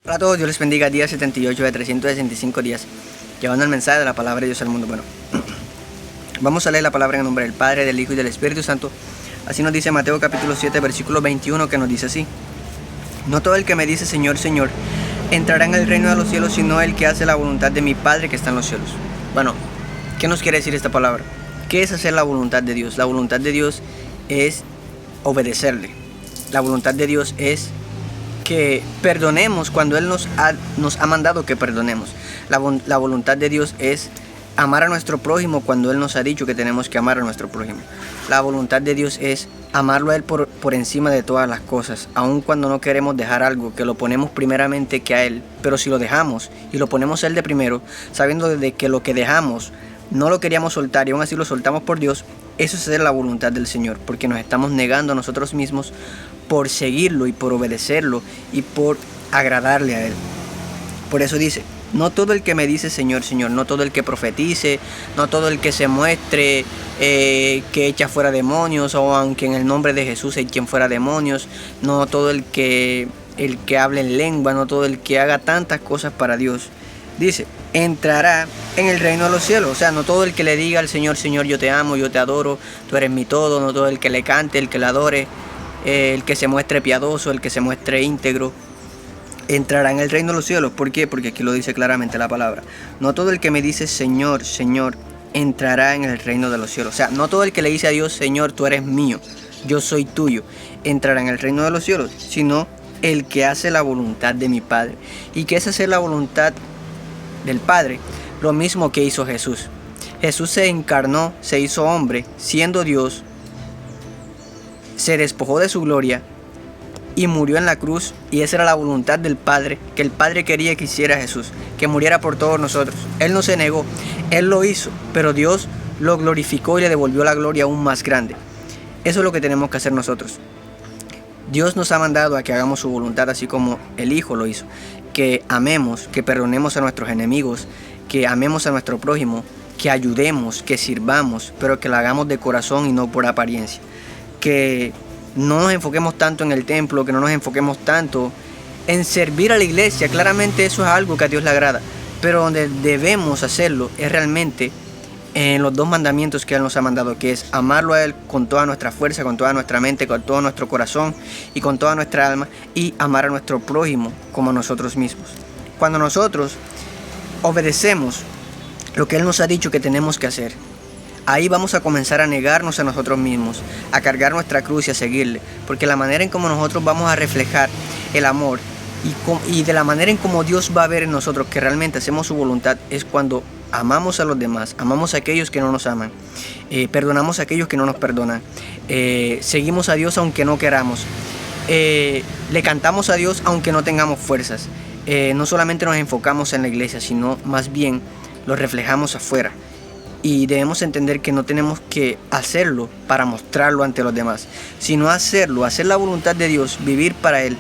Hola a todos, Dios les bendiga. Día 78 de 365 días, llevando el mensaje de la palabra de Dios al mundo. Bueno, vamos a leer la palabra en el nombre del Padre, del Hijo y del Espíritu Santo. Así nos dice Mateo capítulo 7, versículo 21, que nos dice así: No todo el que me dice Señor, Señor, entrará en el reino de los cielos, sino el que hace la voluntad de mi Padre que está en los cielos. Bueno, ¿qué nos quiere decir esta palabra? ¿Qué es hacer la voluntad de Dios? La voluntad de Dios es obedecerle. La voluntad de Dios es que perdonemos cuando Él nos ha mandado que perdonemos. La voluntad de Dios es amar a nuestro prójimo cuando Él nos ha dicho que tenemos que amar a nuestro prójimo. La voluntad de Dios es amarlo a Él por encima de todas las cosas, aun cuando no queremos dejar algo, que lo ponemos primeramente que a Él. Pero si lo dejamos y lo ponemos a Él de primero, sabiendo de que lo que dejamos no lo queríamos soltar y aún así lo soltamos por Dios, eso es hacer la voluntad del Señor, porque nos estamos negando a nosotros mismos por seguirlo y por obedecerlo y por agradarle a Él. Por eso dice: no todo el que me dice Señor, Señor, no todo el que profetice, no todo el que se muestre que echa fuera demonios, o aunque en el nombre de Jesús echen fuera demonios, no todo el que hable en lengua, no todo el que haga tantas cosas para Dios, dice, entrará en el reino de los cielos. O sea, no todo el que le diga al Señor, Señor, yo te amo, yo te adoro, tú eres mi todo, no todo el que le cante, el que le adore, el que se muestre piadoso, el que se muestre íntegro, entrará en el reino de los cielos. ¿Por qué? Porque aquí lo dice claramente la palabra. No todo el que me dice Señor, Señor, entrará en el reino de los cielos. O sea, no todo el que le dice a Dios, Señor, tú eres mío, yo soy tuyo, entrará en el reino de los cielos, sino el que hace la voluntad de mi Padre. ¿Y qué es hacer la voluntad del Padre? Lo mismo que hizo Jesús. Jesús se encarnó, se hizo hombre, siendo Dios, se despojó de su gloria y murió en la cruz, y esa era la voluntad del Padre, que el Padre quería que hiciera Jesús, que muriera por todos nosotros. Él no se negó, Él lo hizo, pero Dios lo glorificó y le devolvió la gloria aún más grande. Eso es lo que tenemos que hacer nosotros. Dios nos ha mandado a que hagamos su voluntad, así como el Hijo lo hizo, que amemos, que perdonemos a nuestros enemigos, que amemos a nuestro prójimo, que ayudemos, que sirvamos, pero que lo hagamos de corazón y no por apariencia. Que no nos enfoquemos tanto en el templo, que no nos enfoquemos tanto en servir a la iglesia. Claramente eso es algo que a Dios le agrada, pero donde debemos hacerlo es realmente en los dos mandamientos que Él nos ha mandado, que es amarlo a Él con toda nuestra fuerza, con toda nuestra mente, con todo nuestro corazón y con toda nuestra alma, y amar a nuestro prójimo como a nosotros mismos. Cuando nosotros obedecemos lo que Él nos ha dicho que tenemos que hacer, ahí vamos a comenzar a negarnos a nosotros mismos, a cargar nuestra cruz y a seguirle, porque la manera en cómo nosotros vamos a reflejar el amor y de la manera en cómo Dios va a ver en nosotros que realmente hacemos su voluntad es cuando amamos a los demás, amamos a aquellos que no nos aman, perdonamos a aquellos que no nos perdonan, seguimos a Dios aunque no queramos, le cantamos a Dios aunque no tengamos fuerzas, no solamente nos enfocamos en la iglesia, sino más bien lo reflejamos afuera. Y debemos entender que no tenemos que hacerlo para mostrarlo ante los demás, sino hacerlo, hacer la voluntad de Dios, vivir para Él,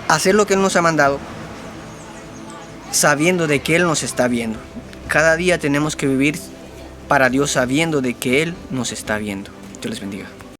hacer lo que Él nos ha mandado, sabiendo de que Él nos está viendo. Cada día tenemos que vivir para Dios sabiendo de que Él nos está viendo. Dios les bendiga.